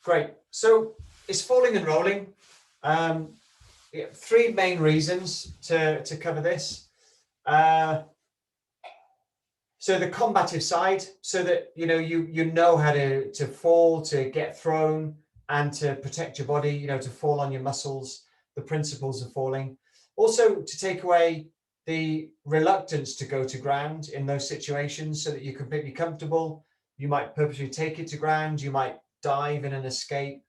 Great. So it's falling and rolling. Three main reasons to cover this. So the combative side, so that you know how to fall, to get thrown, and to protect your body, to fall on your muscles, the principles of falling. Also to take away the reluctance to go to ground in those situations so that you're completely comfortable. You might purposely take it to ground, you might dive in an escape,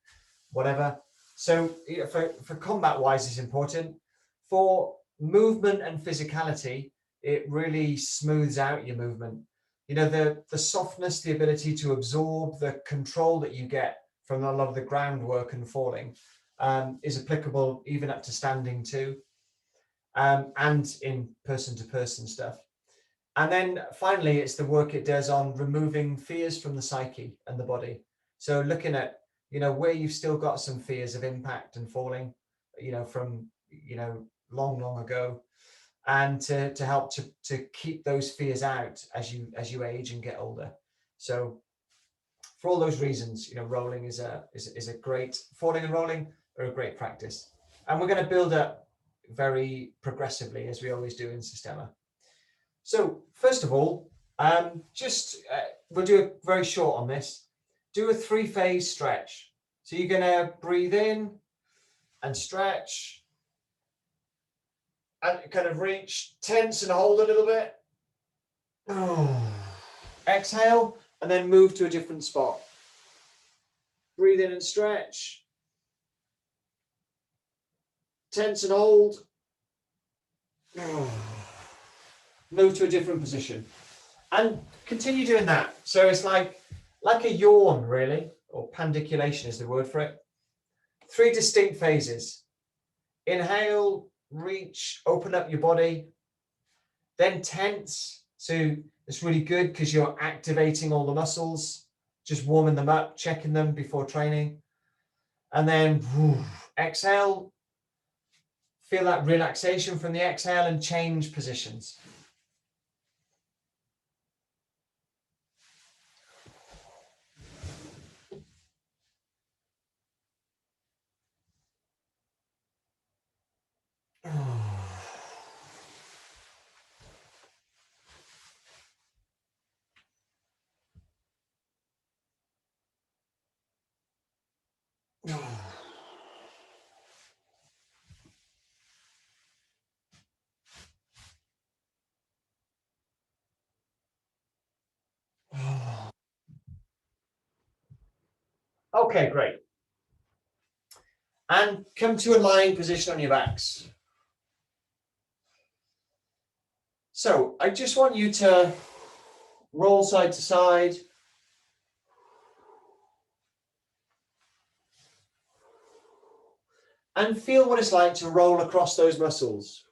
whatever. So for combat wise, it's important. For movement and physicality, it really smooths out your movement. The softness, the ability to absorb, the control that you get from a lot of the groundwork and falling is applicable even up to standing too, and in person-to-person stuff. And then finally, it's the work it does on removing fears from the psyche and the body. So looking at, where you've still got some fears of impact and falling, from, long ago, and to help to keep those fears out as you age and get older. So for all those reasons, rolling is a great, falling and rolling are a great practice. And we're going to build up very progressively, as we always do in Systema. So first of all, we'll do a very short on this. Do a 3-phase stretch. So you're going to breathe in and stretch and kind of reach, tense and hold a little bit. Exhale and then move to a different spot. Breathe in and stretch. Tense and hold. Move to a different position. And continue doing that. So it's like a yawn, really, or pandiculation is the word for it. 3 distinct phases. Inhale, reach, open up your body. Then tense. So it's really good because you're activating all the muscles, just warming them up, checking them before training. And then exhale. Feel that relaxation from the exhale and change positions. Okay, great. And come to a lying position on your backs. So I just want you to roll side to side. And feel what it's like to roll across those muscles.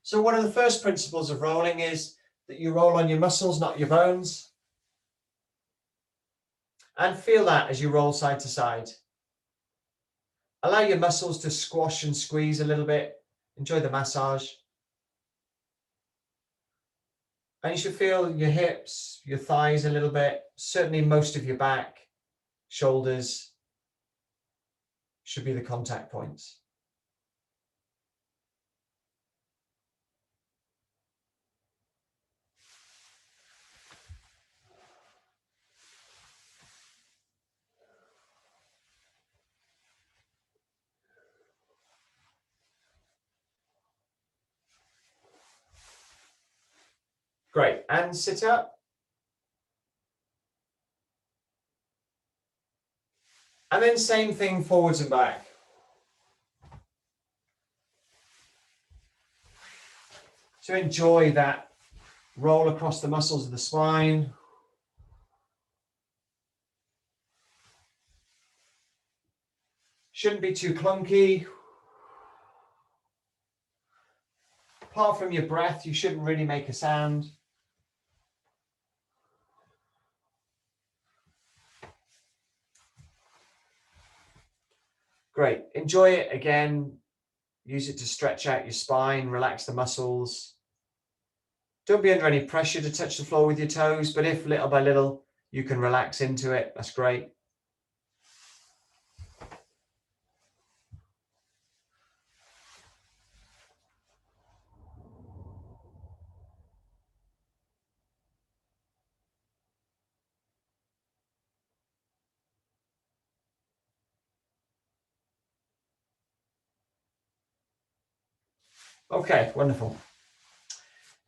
So one of the first principles of rolling is that you roll on your muscles, not your bones. And feel that as you roll side to side. Allow your muscles to squash and squeeze a little bit. Enjoy the massage. And you should feel your hips, your thighs a little bit, certainly most of your back, shoulders should be the contact points. Great, and sit up. And then same thing, forwards and back. So enjoy that roll across the muscles of the spine. Shouldn't be too clunky. Apart from your breath, you shouldn't really make a sound. Great. Enjoy it again. Use it to stretch out your spine, relax the muscles. Don't be under any pressure to touch the floor with your toes, but if little by little you can relax into it, that's great. Okay, wonderful.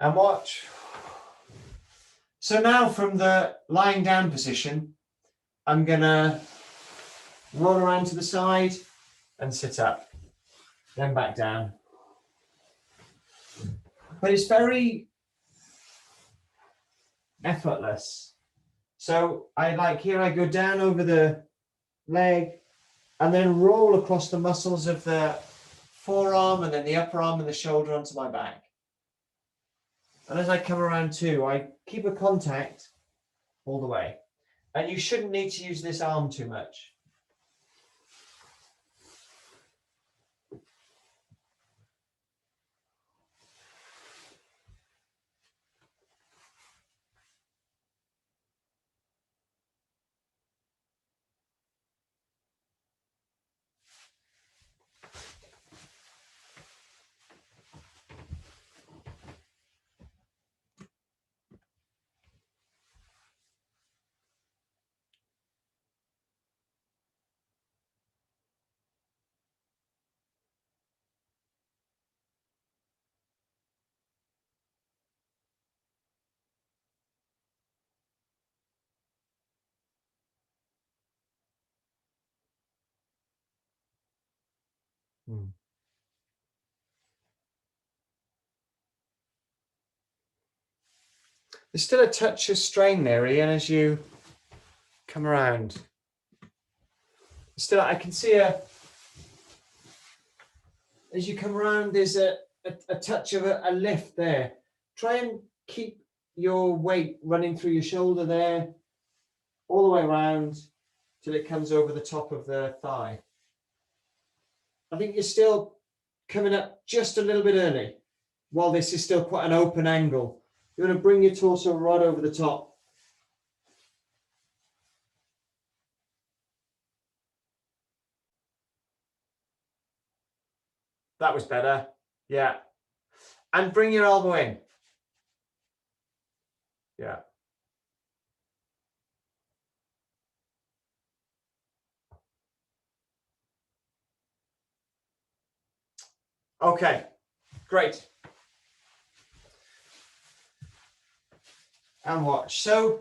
And watch. So now from the lying down position, I'm gonna roll around to the side and sit up, then back down. But it's very effortless. So here I go down over the leg and then roll across the muscles of the forearm and then the upper arm and the shoulder onto my back. And as I come around too, I keep a contact all the way. And you shouldn't need to use this arm too much. There's still a touch of strain there, Ian, as you come around. Still, I can see as you come around, there's a touch of a lift there. Try and keep your weight running through your shoulder there, all the way around till it comes over the top of the thigh. I think you're still coming up just a little bit early, while this is still quite an open angle. You're going to bring your torso right over the top. That was better. Yeah. And bring your elbow in. Yeah. Okay, great. And watch. So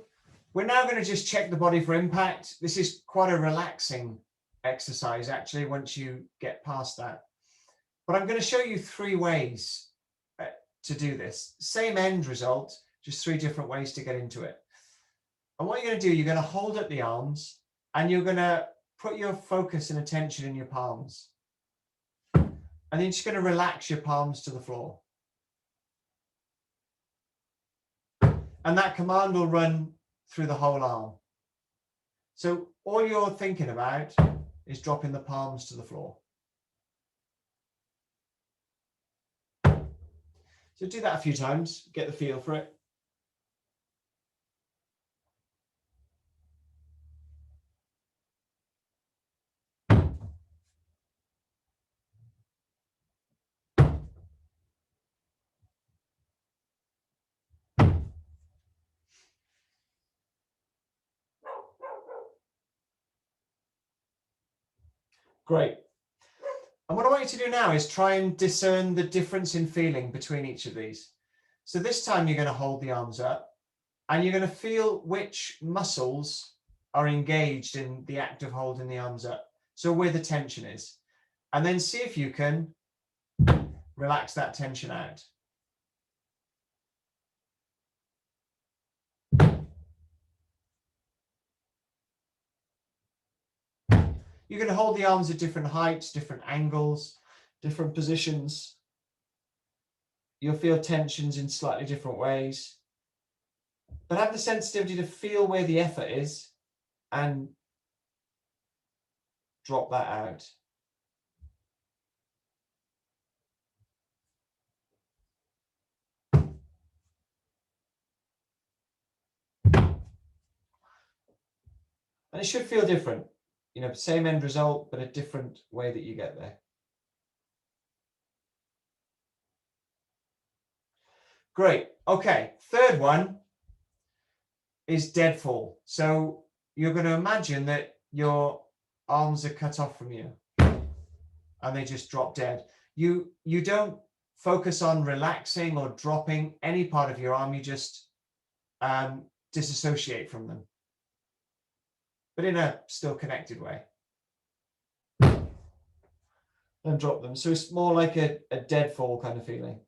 we're now going to just check the body for impact. This is quite a relaxing exercise, actually, once you get past that. But I'm going to show you 3 ways to do this. Same end result, just 3 different ways to get into it. And what you're going to do, you're going to hold up the arms and you're going to put your focus and attention in your palms. And then you're just going to relax your palms to the floor. And that command will run through the whole arm. So all you're thinking about is dropping the palms to the floor. So do that a few times, get the feel for it. Great. And what I want you to do now is try and discern the difference in feeling between each of these. So this time you're going to hold the arms up and you're going to feel which muscles are engaged in the act of holding the arms up. So where the tension is. And then see if you can relax that tension out. You're going to hold the arms at different heights, different angles, different positions. You'll feel tensions in slightly different ways. But have the sensitivity to feel where the effort is and drop that out. And it should feel different. You know, same end result, but a different way that you get there. Great. Okay. Third one is dead fall. So you're going to imagine that your arms are cut off from you and they just drop dead. You don't focus on relaxing or dropping any part of your arm. You just disassociate from them, but in a still connected way. And drop them. So it's more like a dead fall kind of feeling.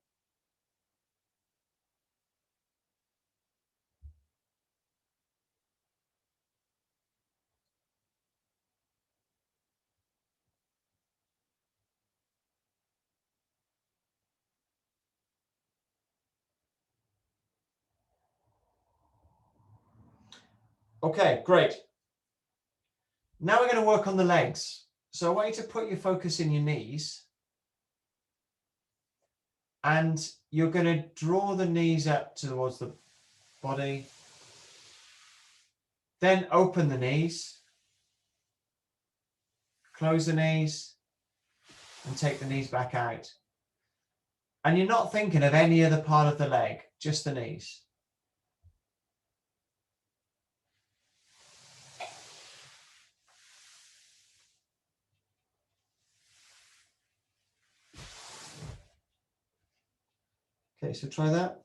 Okay, great. Now we're going to work on the legs. So I want you to put your focus in your knees. And you're going to draw the knees up towards the body. Then open the knees. Close the knees. And take the knees back out. And you're not thinking of any other part of the leg, just the knees. Okay, so try that.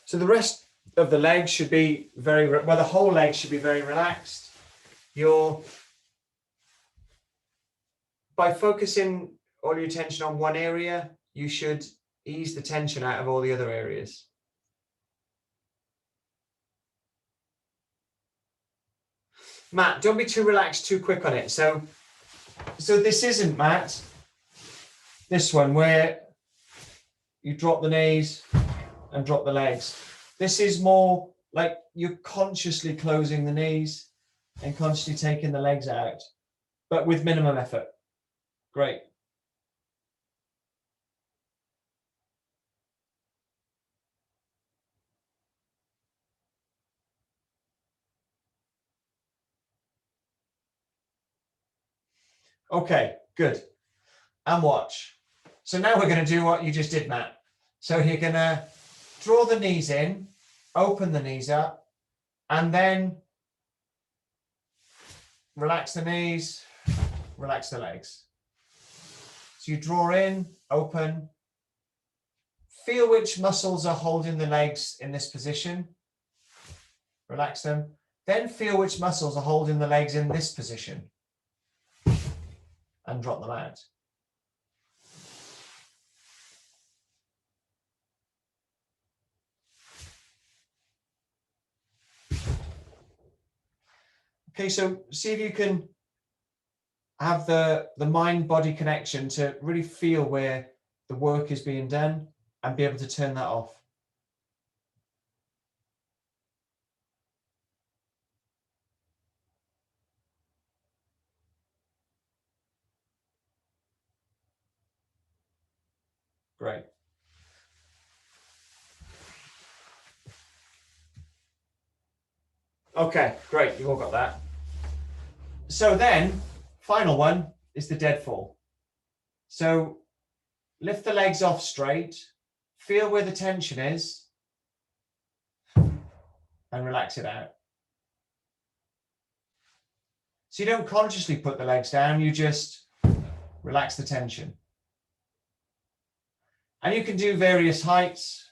So the rest of the leg should be well, the whole leg should be very relaxed. By focusing all your attention on one area, you should ease the tension out of all the other areas. Matt, don't be too relaxed too quick on it. So this isn't, Matt, this one where you drop the knees and drop the legs. This is more like you're consciously closing the knees and consciously taking the legs out, but with minimum effort. Great. Okay, good. And watch. So now we're going to do what you just did, Matt. So you're going to draw the knees in, open the knees up, and then relax the knees, relax the legs. So you draw in, open, feel which muscles are holding the legs in this position, relax them. Then feel which muscles are holding the legs in this position and drop them out. Okay, so see if you can have the mind-body connection to really feel where the work is being done and be able to turn that off. Great. Okay, great. You've all got that. So then, final one is the dead fall. So lift the legs off straight, feel where the tension is, and relax it out. So you don't consciously put the legs down, you just relax the tension. And you can do various heights.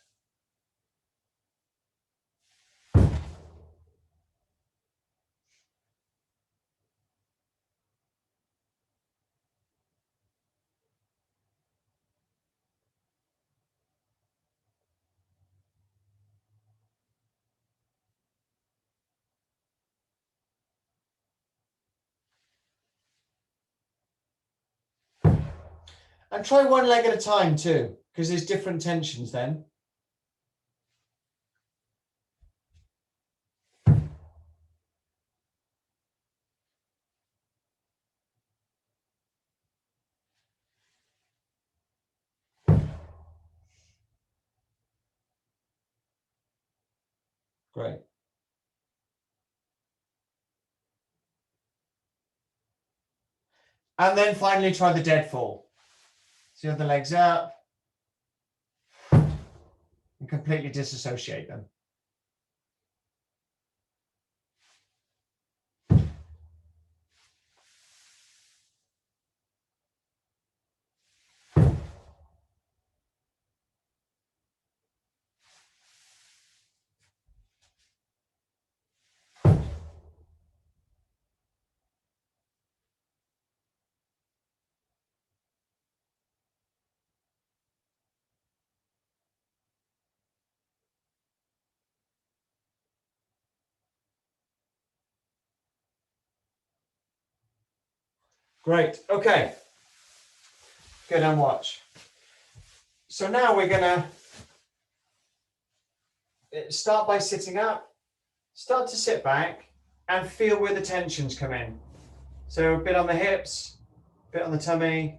And try one leg at a time too, because there's different tensions then. Great. And then finally try the dead fall. So you have the legs up and completely disassociate them. Great. Okay. Good, and watch. So now we're going to start by sitting up. Start to sit back and feel where the tensions come in. So a bit on the hips, a bit on the tummy,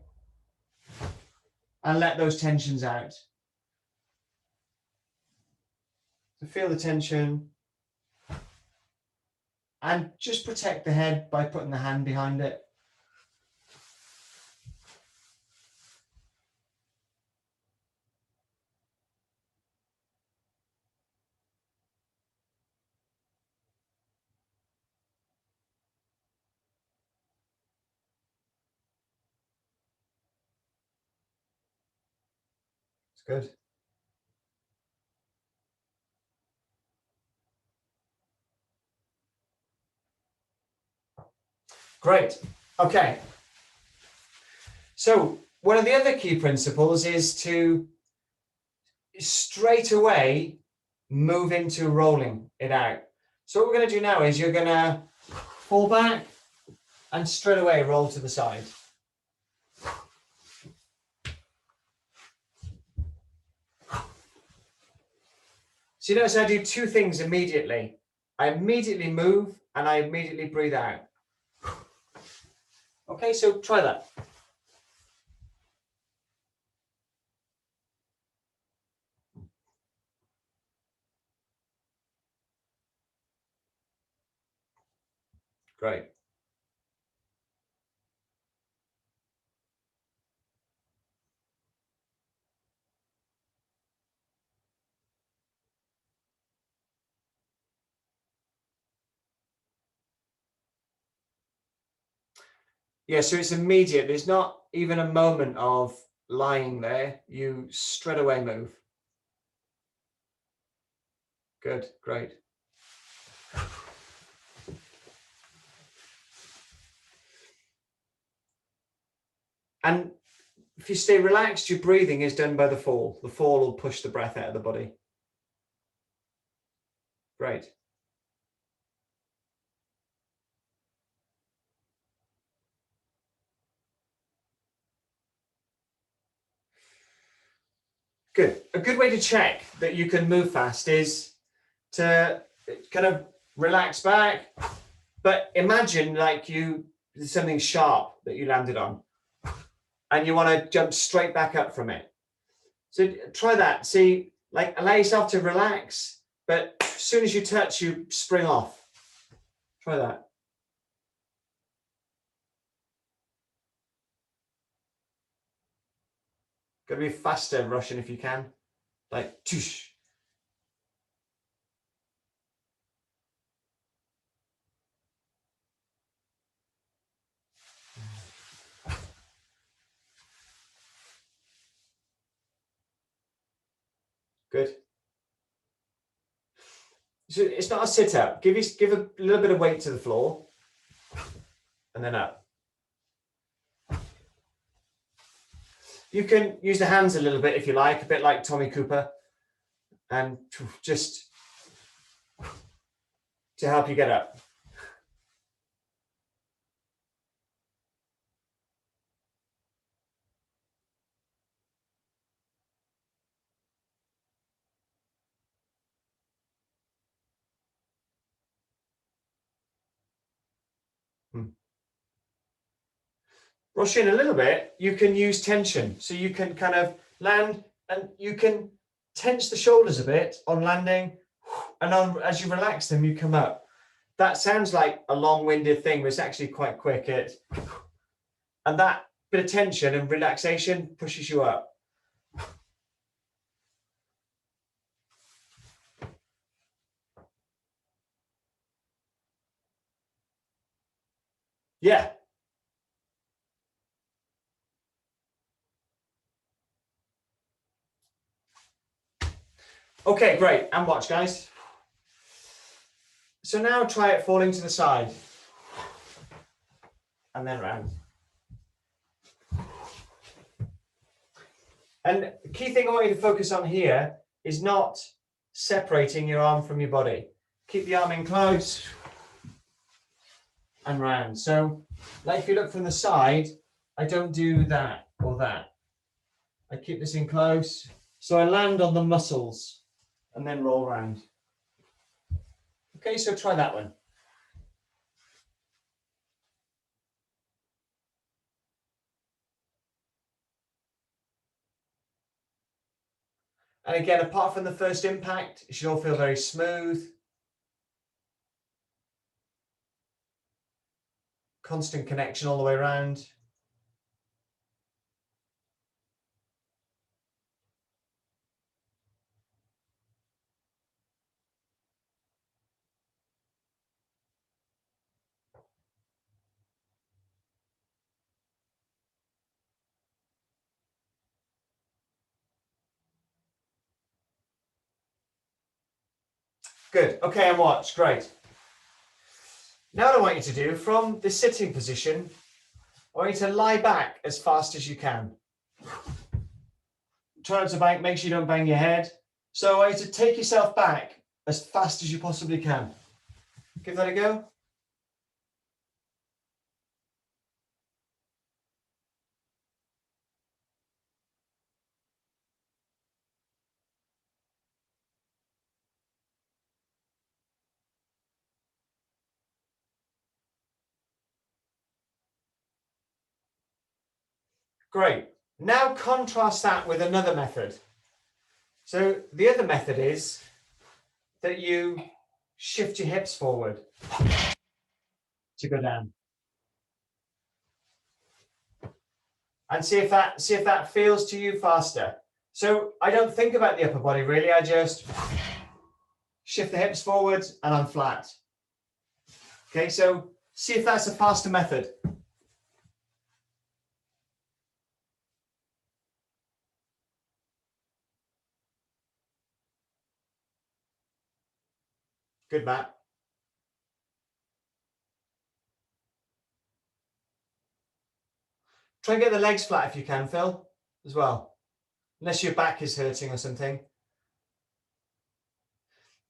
and let those tensions out. So feel the tension. And just protect the head by putting the hand behind it. It's good. Great. Okay. So one of the other key principles is to straight away move into rolling it out. So what we're going to do now is you're going to fall back and straight away roll to the side. So you notice I do two things immediately. I immediately move and I immediately breathe out. Okay, so try that. Great. Yeah, so it's immediate. There's not even a moment of lying there. You straight away move. Good, great. And if you stay relaxed, your breathing is done by the fall. The fall will push the breath out of the body. Great. Good. A good way to check that you can move fast is to kind of relax back, but imagine like there's something sharp that you landed on and you want to jump straight back up from it. So try that. See, like allow yourself to relax, but as soon as you touch, you spring off. Try that. Got to be faster, Russian, if you can. Like, toosh. Good. So it's not a sit up. Give a little bit of weight to the floor and then up. You can use the hands a little bit if you like, a bit like Tommy Cooper, and just to help you get up. Rush in a little bit, you can use tension. So you can kind of land and you can tense the shoulders a bit on landing, and as you relax them, you come up. That sounds like a long-winded thing, but it's actually quite quick. And that bit of tension and relaxation pushes you up. Yeah. Okay, great. And watch, guys. So now try it falling to the side. And then round. And the key thing I want you to focus on here is not separating your arm from your body. Keep the arm in close and round. So, like if you look from the side, I don't do that or that. I keep this in close. So I land on the muscles and then roll round. Okay, so try that one. And again, apart from the first impact, it should all feel very smooth. Constant connection all the way around. Good. Okay, and watch. Great. Now what I want you to do, from the sitting position, I want you to lie back as fast as you can. Try not to bang, make sure you don't bang your head. So I want you to take yourself back as fast as you possibly can. Give that a go. Great. Now contrast that with another method. So the other method is that you shift your hips forward to go down. And see if that feels to you faster. So I don't think about the upper body really, I just shift the hips forward and I'm flat. Okay, so see if that's a faster method. Good, Matt. Try and get the legs flat if you can, Phil, as well. Unless your back is hurting or something.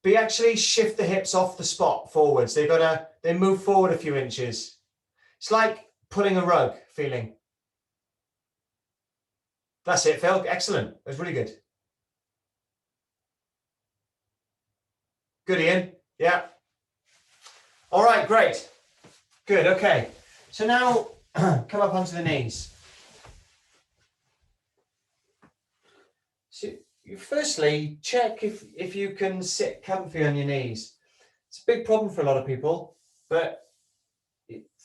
But you actually shift the hips off the spot forwards. They move forward a few inches. It's like pulling a rug feeling. That's it, Phil. Excellent. It was really good. Good, Ian. Yeah. All right, great. Good, okay. So now come up onto the knees. So you firstly check if you can sit comfy on your knees. It's a big problem for a lot of people, but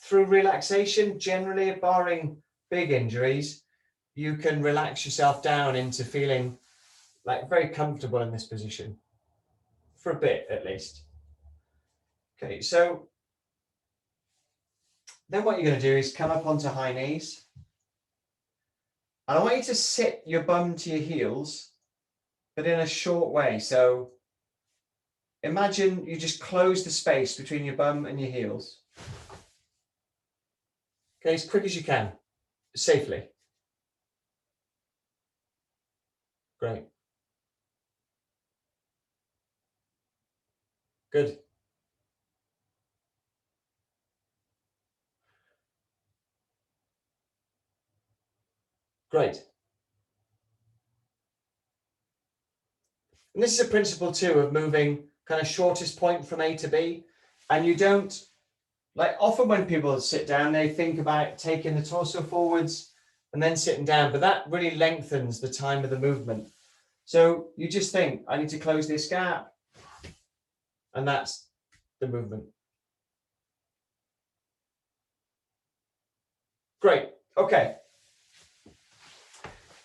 through relaxation, generally, barring big injuries, you can relax yourself down into feeling like very comfortable in this position for a bit at least. Okay, so then what you're going to do is come up onto high knees. And I want you to sit your bum to your heels, but in a short way. So imagine you just close the space between your bum and your heels. Okay, as quick as you can, safely. Great. Good. Great. And this is a principle too of moving kind of shortest point from A to B. And you don't, like often when people sit down, they think about taking the torso forwards and then sitting down, but that really lengthens the time of the movement. So you just think, I need to close this gap. And that's the movement. Great. Okay.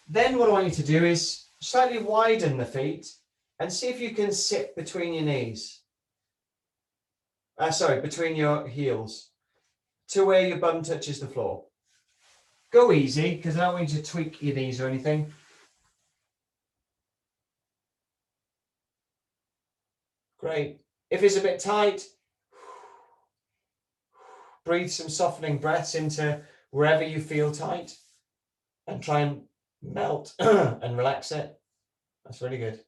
Then what I want you to do is slightly widen the feet and see if you can sit between your knees. Sorry, between your heels to where your bum touches the floor. Go easy, because I don't want you to tweak your knees or anything. Great. If it's a bit tight, breathe some softening breaths into wherever you feel tight and try and melt and relax it. That's really good.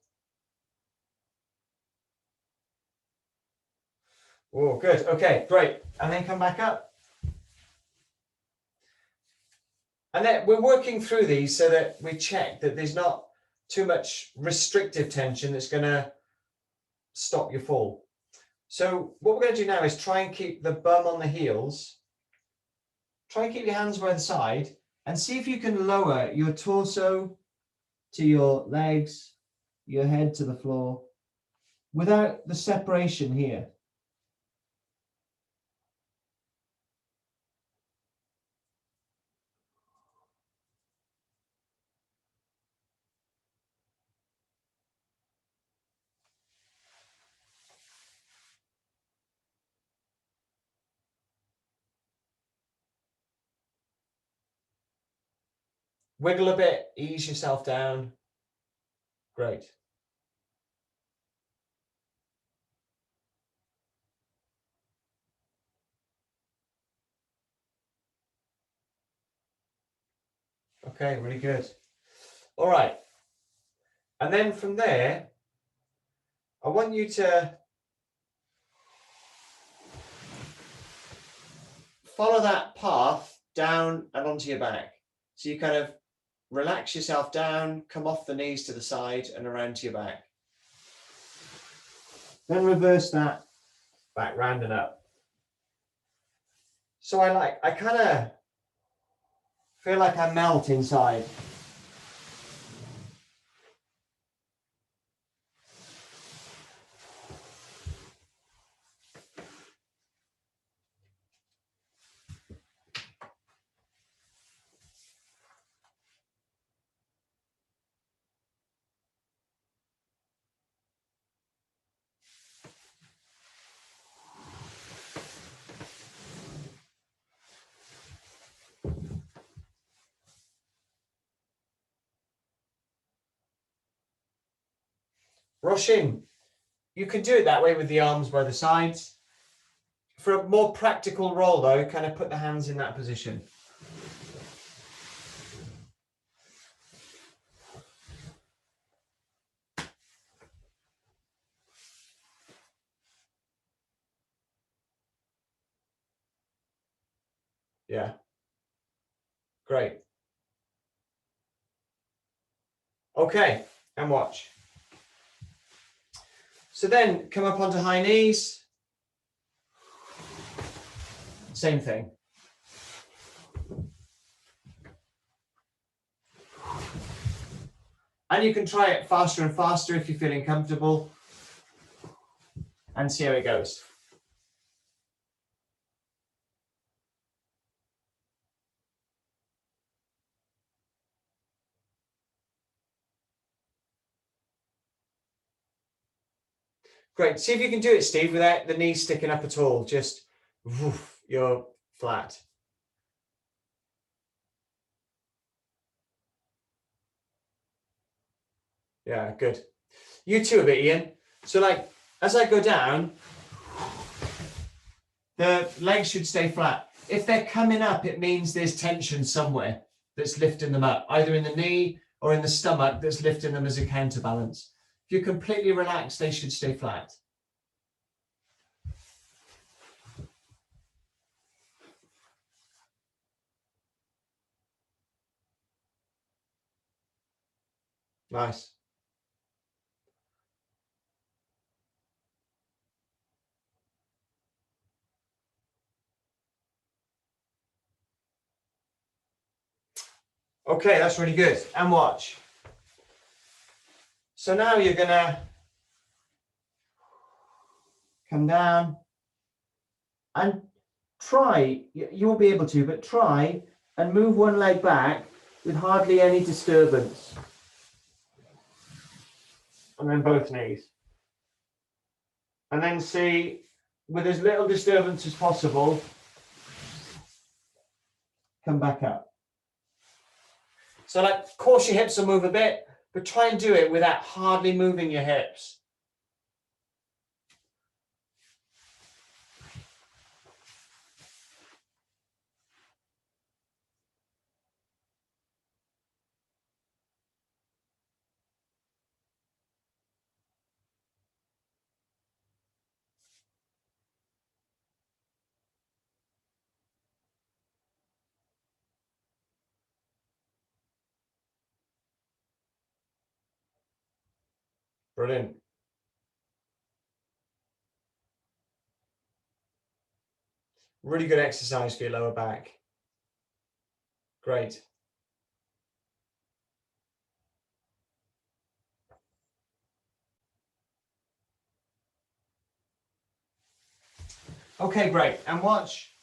Oh, good. Okay, great. And then come back up. And then we're working through these so that we check that there's not too much restrictive tension that's going to stop your fall. So what we're going to do now is try and keep the bum on the heels. Try and keep your hands by the side and see if you can lower your torso to your legs, your head to the floor, without the separation here. Wiggle a bit, ease yourself down. Great. Okay, really good. All right. And then from there, I want you to follow that path down and onto your back. So you kind of relax yourself down, come off the knees to the side and around to your back. Then reverse that back round and up. So I kind of feel like I melt inside. Roshin, you can do it that way with the arms by the sides. For a more practical roll though, kind of put the hands in that position. Yeah. Great. Okay, and watch. So then come up onto high knees. Same thing. And you can try it faster and faster if you're feeling comfortable. And see how it goes. Great. See if you can do it, Steve, without the knees sticking up at all. Just woof, you're flat. Yeah, good. You too a bit, Ian. So like, as I go down, the legs should stay flat. If they're coming up, it means there's tension somewhere that's lifting them up, either in the knee or in the stomach that's lifting them as a counterbalance. If you're completely relaxed, they should stay flat. Nice. Okay, that's really good. And watch. So now you're gonna come down and try, you won't be able to, but try and move one leg back with hardly any disturbance. And then both knees. And then see, with as little disturbance as possible, come back up. So like, of course your hips will move a bit, but try and do it without hardly moving your hips. Brilliant. Really good exercise for your lower back. Great. Okay, great. And watch.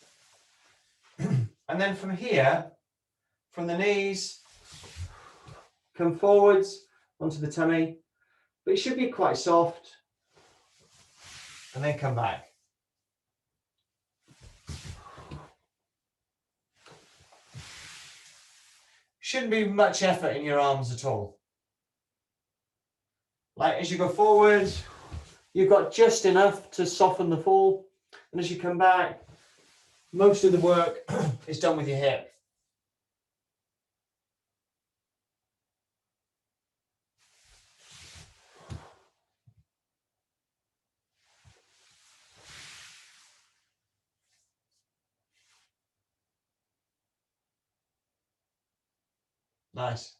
And then from here, from the knees, come forwards onto the tummy, but it should be quite soft. And then come back. Shouldn't be much effort in your arms at all. Like as you go forward, you've got just enough to soften the fall. And as you come back, most of the work is done with your hip. Nice.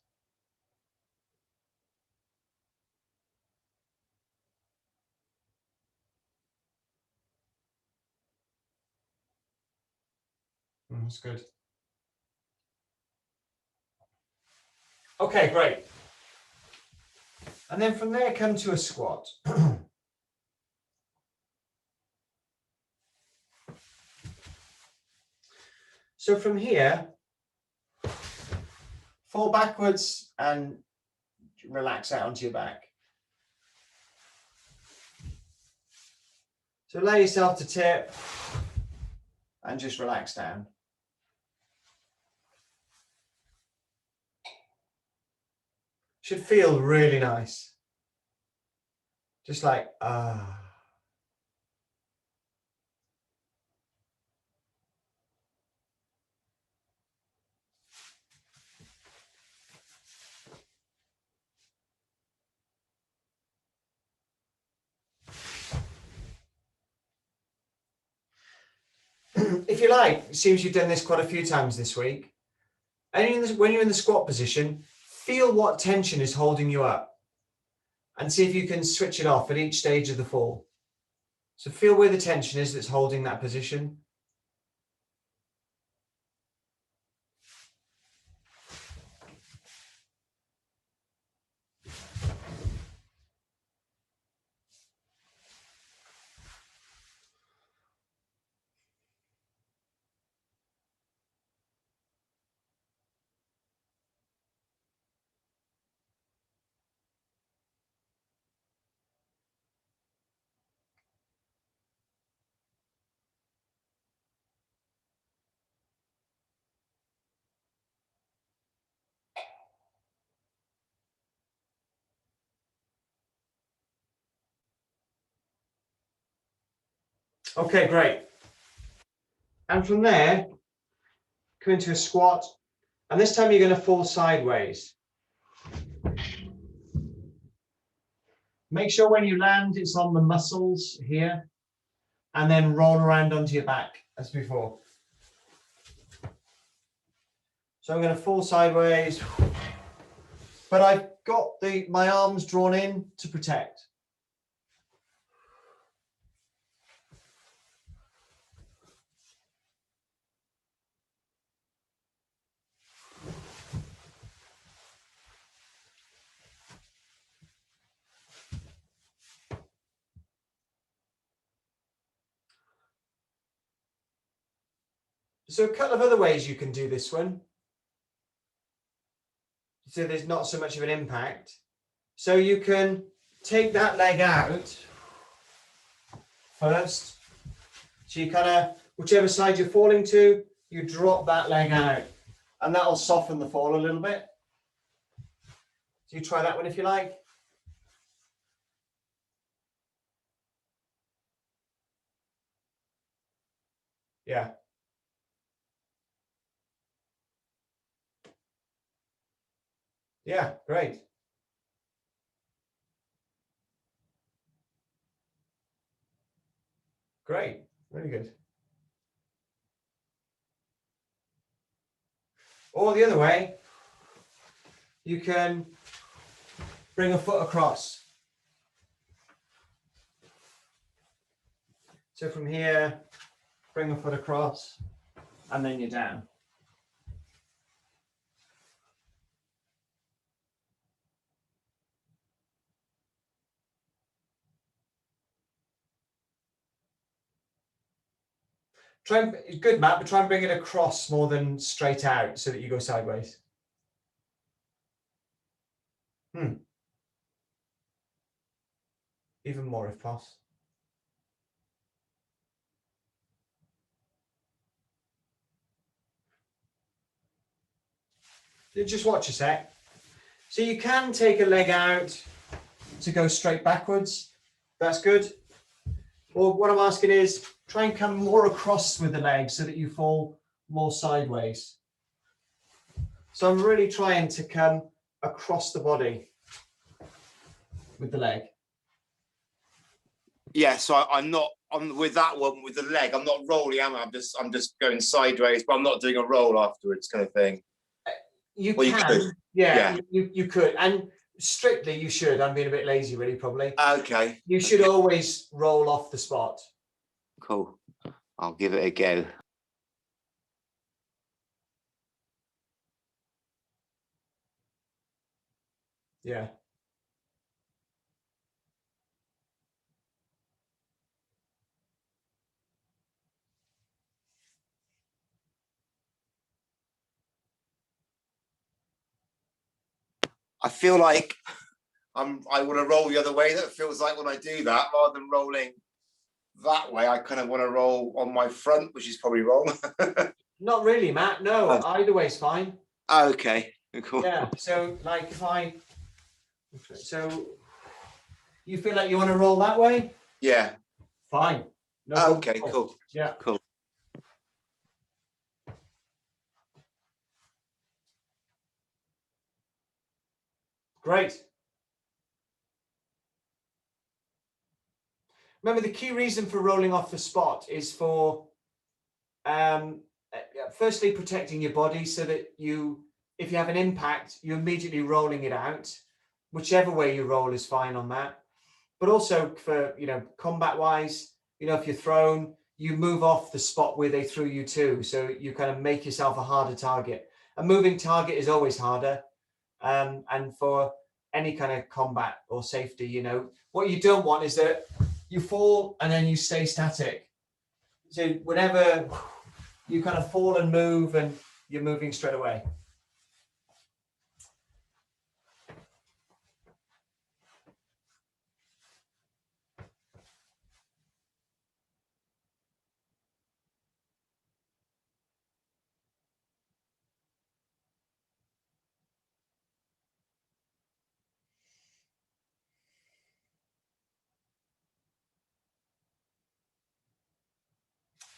That's good. Okay, great. And then from there, come to a squat. So from here, fall backwards and relax out onto your back. So allow yourself to tip and just relax down. Should feel really nice. Just like, ah. If you like, it seems you've done this quite a few times this week. And when you're in the squat position, feel what tension is holding you up and see if you can switch it off at each stage of the fall. So feel where the tension is that's holding that position. Okay, great. And from there, come into a squat. And this time you're going to fall sideways. Make sure when you land, it's on the muscles here. And then roll around onto your back as before. So I'm going to fall sideways. But I've got my arms drawn in to protect. So a couple of other ways you can do this one. So there's not so much of an impact. So you can take that leg out first. So you kind of, whichever side you're falling to, you drop that leg out, and that'll soften the fall a little bit. So you try that one if you like. Yeah. Yeah, great. Great, really good. Or the other way, you can bring a foot across. So from here, bring a foot across, and then you're down. Try and, good, Matt, but try and bring it across more than straight out so that you go sideways. Even more if possible. Just watch a sec. So you can take a leg out to go straight backwards. That's good. Well, what I'm asking is try and come more across with the leg so that you fall more sideways. So I'm really trying to come across the body with the leg. Yeah, so I'm not with that one with the leg. I'm not rolling, am I? I'm just going sideways, but I'm not doing a roll afterwards, kind of thing. You can, you could. Yeah. You could, and strictly you should. I'm being a bit lazy, really, probably. Okay. You should always roll off the spot. Cool. I'll give it a go. Yeah. I feel like I want to roll the other way. That feels like when I do that, rather than rolling that way, I kind of want to roll on my front, which is probably wrong. Not really, Matt. No, either way's fine. Okay, cool. Yeah. So, like, so you feel like you want to roll that way? Yeah. Fine. No okay. Cool. Yeah. Cool. Great. Remember, the key reason for rolling off the spot is for, firstly, protecting your body so that you, if you have an impact, you're immediately rolling it out. Whichever way you roll is fine on that. But also for, combat-wise, if you're thrown, you move off the spot where they threw you to. So you kind of make yourself a harder target. A moving target is always harder. And for any kind of combat or safety, what you don't want is that you fall and then you stay static. So whenever you kind of fall and move, and you're moving straight away.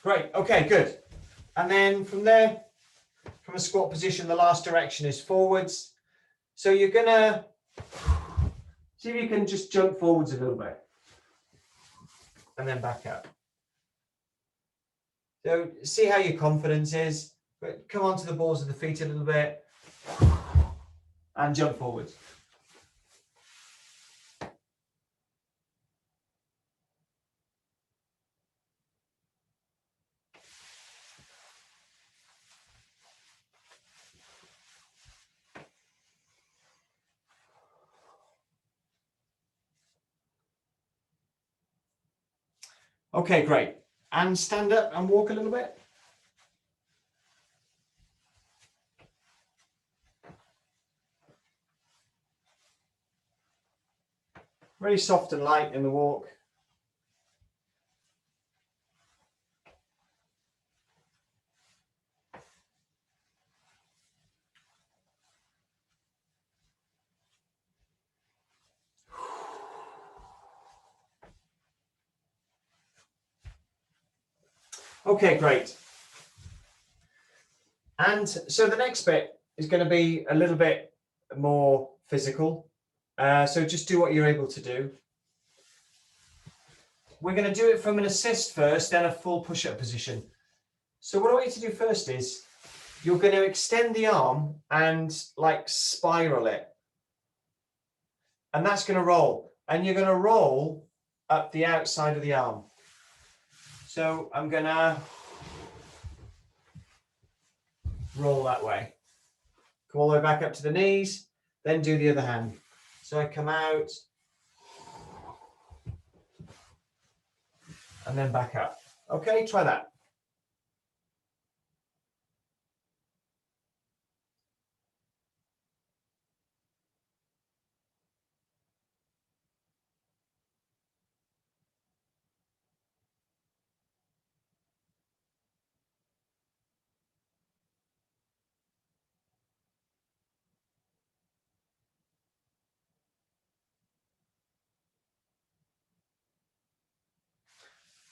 Great. Okay, good. And then from there, from a squat position, the last direction is forwards. So you're gonna see if you can just jump forwards a little bit and then back up. So see how your confidence is, but come onto the balls of the feet a little bit and jump forwards. Okay, great. And stand up and walk a little bit. Really soft and light in the walk. Okay, great. And so the next bit is going to be a little bit more physical. So just do what you're able to do. We're going to do it from an assist first, then a full push-up position. So what I want you to do first is you're going to extend the arm and like spiral it. And that's going to roll. And you're going to roll up the outside of the arm. So I'm going to roll that way. Come all the way back up to the knees, then do the other hand. So I come out and then back up. Okay, try that.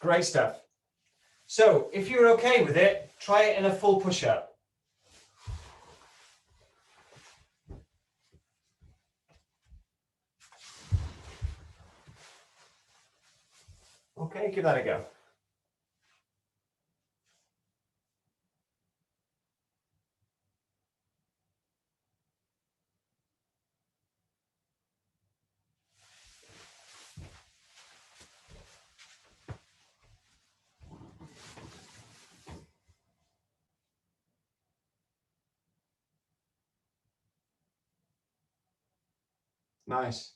Great stuff. So if you're okay with it, try it in a full push-up. Okay, give that a go. Nice.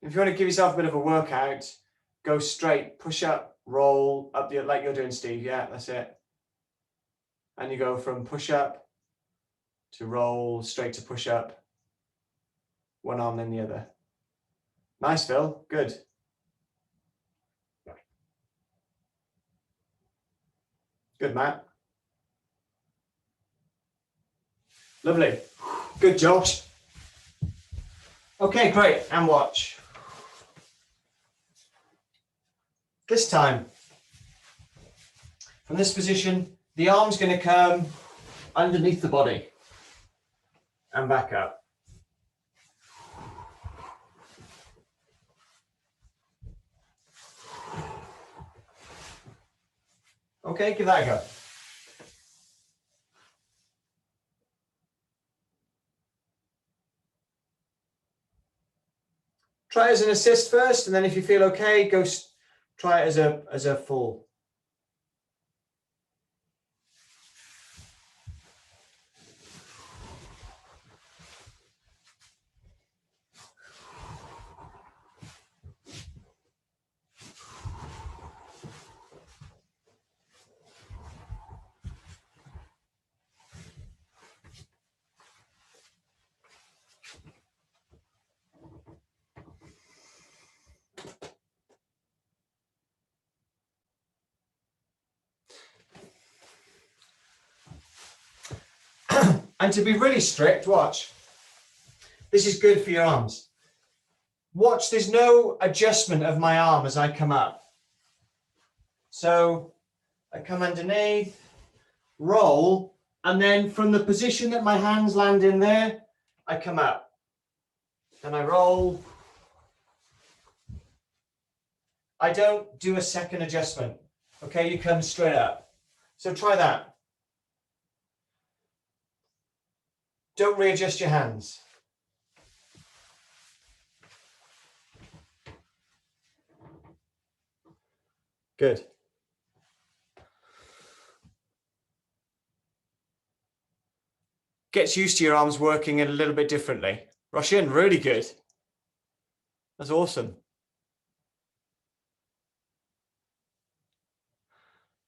If you want to give yourself a bit of a workout, go straight, push up, roll up the, like you're doing, Steve. Yeah, that's it. And you go from push up to roll, straight to push up. One arm, then the other. Nice, Phil. Good. Good, Matt. Lovely. Good, Josh. Okay, great. And watch. This time, from this position, the arm's going to come underneath the body and back up. Okay, give that a go. Try it as an assist first, and then if you feel okay, go try it as a full. And to be really strict, watch. This is good for your arms. Watch, there's no adjustment of my arm as I come up. So I come underneath, roll, and then from the position that my hands land in there, I come up. Then I roll. I don't do a second adjustment. Okay, you come straight up. So try that. Don't readjust your hands. Good. Gets used to your arms working a little bit differently. Roshan, really good. That's awesome.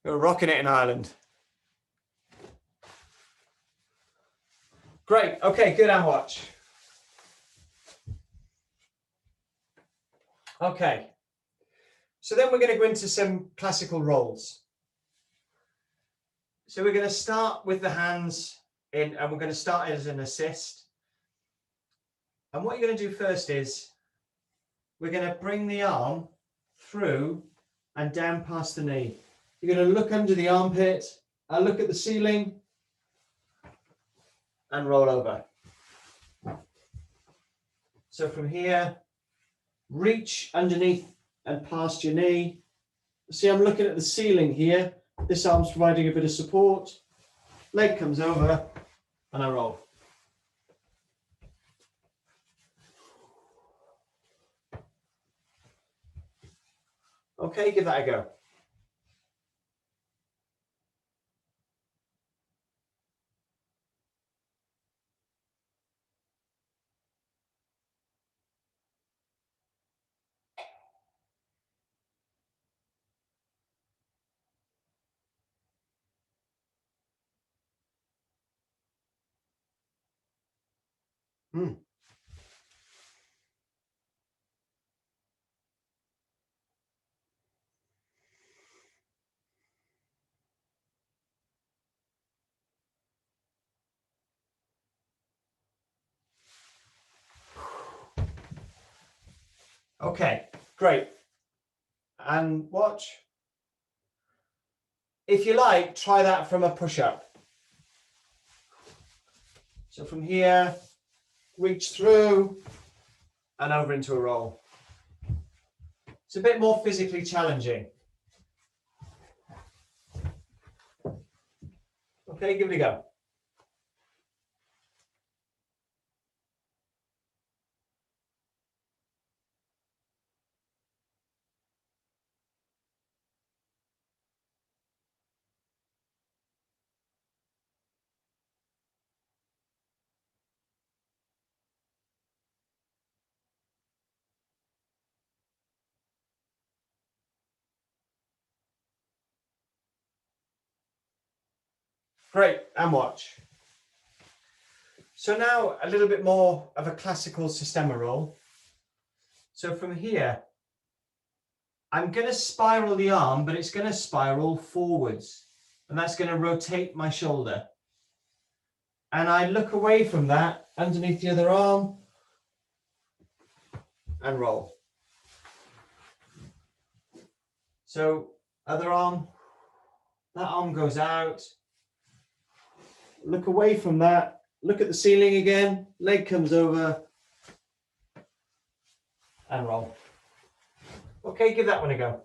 You're rocking it in Ireland. Great. Okay, good, and watch. Okay. So then we're going to go into some classical rolls. So we're going to start with the hands in, and we're going to start as an assist. And what you're going to do first is we're going to bring the arm through and down past the knee. You're going to look under the armpit and look at the ceiling and roll over. So from here, reach underneath and past your knee. See, I'm looking at the ceiling here. This arm's providing a bit of support. Leg comes over and I roll. Okay, give that a go. Okay, great. And watch. If you like, try that from a push-up. So from here, reach through and over into a roll. It's a bit more physically challenging. Okay, give it a go. Great, and watch. So now a little bit more of a classical Systema roll. So from here, I'm going to spiral the arm, but it's going to spiral forwards. And that's going to rotate my shoulder. And I look away from that underneath the other arm and roll. So other arm, that arm goes out. Look away from that. Look at the ceiling again. Leg comes over and roll. Okay, give that one a go.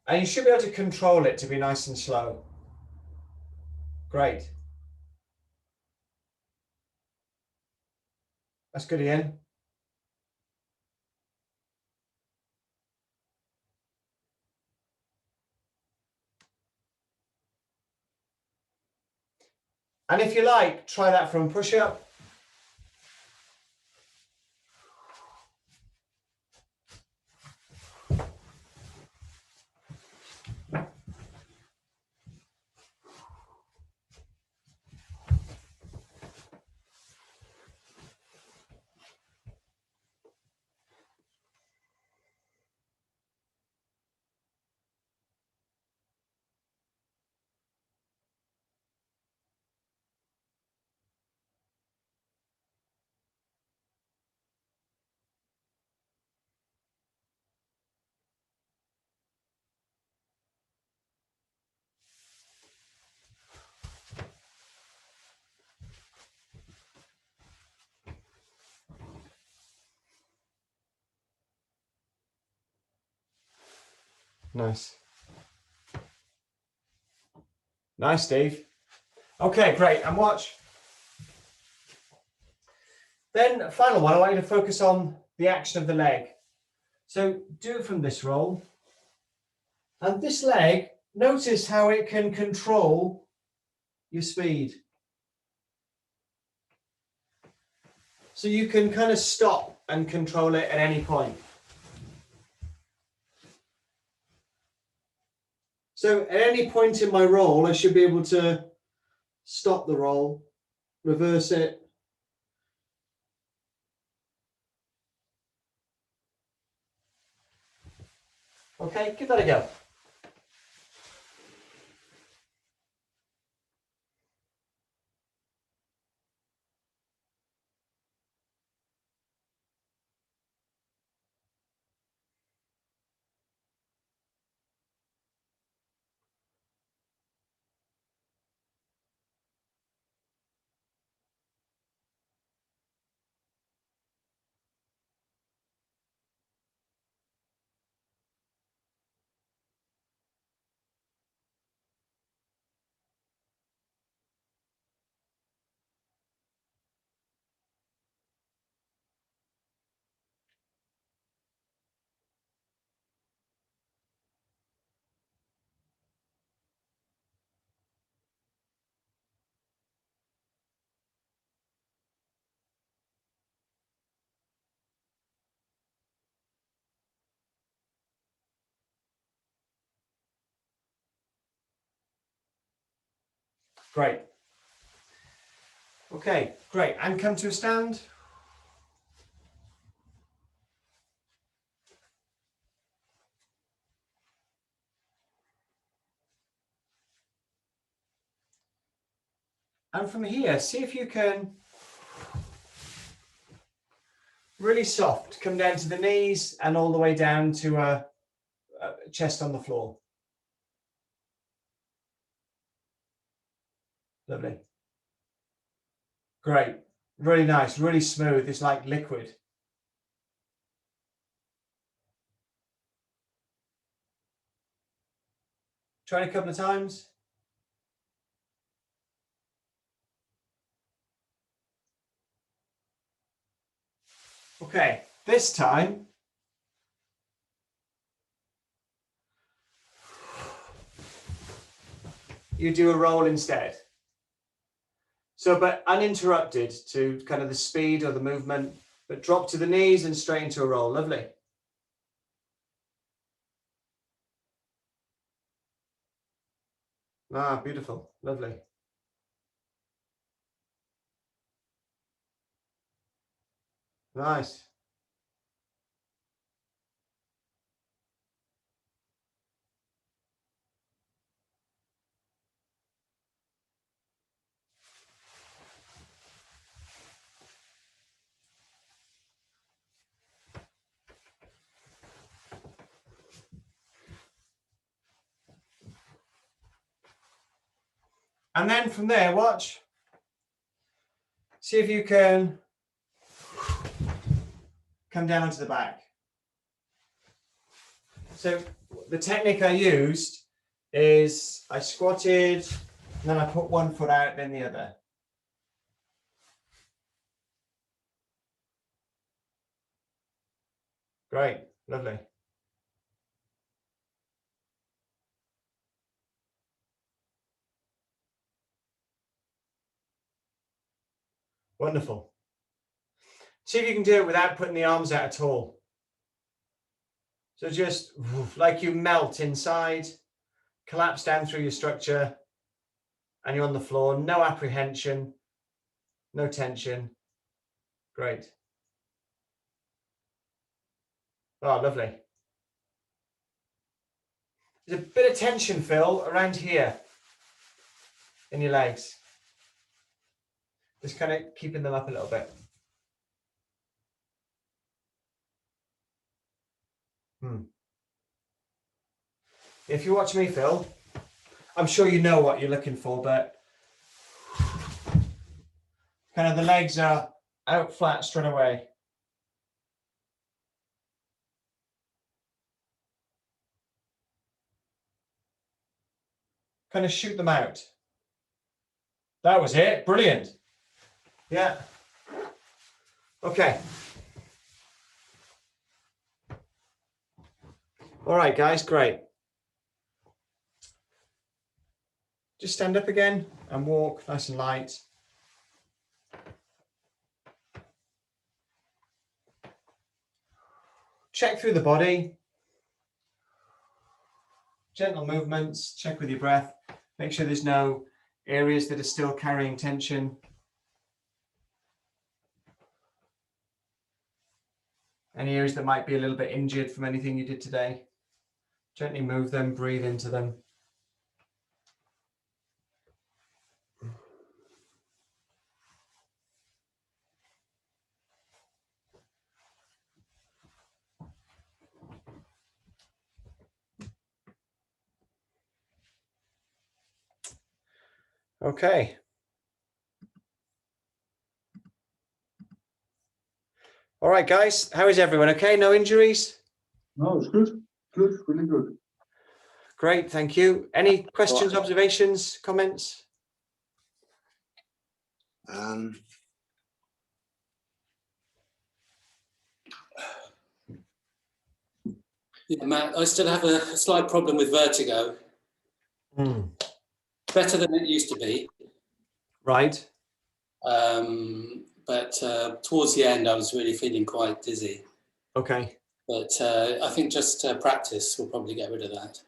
And you should be able to control it to be nice and slow. Great. That's good, Ian. And if you like, try that from push-up. Nice. Nice, Steve. Okay, great. And watch. Then final one, I want you to focus on the action of the leg. So do it from this roll. And this leg notice how it can control your speed. So you can kind of stop and control it at any point. So at any point in my roll, I should be able to stop the roll, reverse it. Okay, give that a go. Great. Okay, great. And come to a stand. And from here, see if you can really soft, come down to the knees and all the way down to a chest on the floor. Lovely. Great. Really nice, really smooth. It's like liquid. Try it a couple of times. Okay, this time, you do a roll instead. So, but uninterrupted to kind of the speed or the movement, but drop to the knees and straight into a roll. Lovely. Ah, beautiful. Lovely. Nice. And then from there, watch. See if you can come down onto the back. So the technique I used is I squatted, and then I put one foot out, then the other. Great, lovely. Wonderful. See if you can do it without putting the arms out at all. So just like you melt inside, collapse down through your structure, and you're on the floor. No apprehension, no tension. Great. Oh, lovely. There's a bit of tension, Phil, around here in your legs. Just kind of keeping them up a little bit. If you watch me, Phil, I'm sure you know what you're looking for, but kind of the legs are out flat straight away. Kind of shoot them out. That was it. Brilliant. Yeah. Okay. All right, guys, great. Just stand up again and walk nice and light. Check through the body. Gentle movements, check with your breath. Make sure there's no areas that are still carrying tension. Any areas that might be a little bit injured from anything you did today. Gently move them, breathe into them. Okay. All right, guys. How is everyone? Okay, no injuries? No, it's good. Good, really good. Great, thank you. Any questions, observations, comments? Yeah, Matt, I still have a slight problem with vertigo. Better than it used to be. Right. But towards the end, I was really feeling quite dizzy. Okay. But I think just practice will probably get rid of that.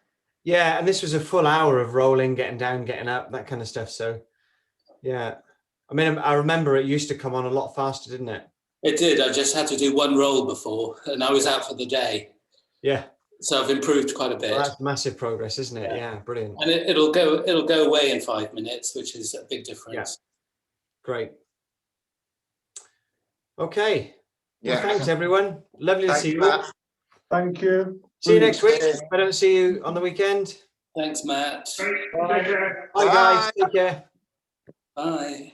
Yeah, and this was a full hour of rolling, getting down, getting up, that kind of stuff. So, yeah. I mean, I remember it used to come on a lot faster, didn't it? It did. I just had to do one roll before, and I was out for the day. Yeah. So I've improved quite a bit. Well, that's massive progress, isn't it? Yeah, brilliant. And it'll go away in 5 minutes, which is a big difference. Yeah. Great. Okay. Yeah. Well, thanks, everyone. Lovely to Thanks, see you. Matt. Thank you. See you next week. Cheers. If I don't see you on the weekend. Thanks, Matt. Bye, guys. Take care. Bye.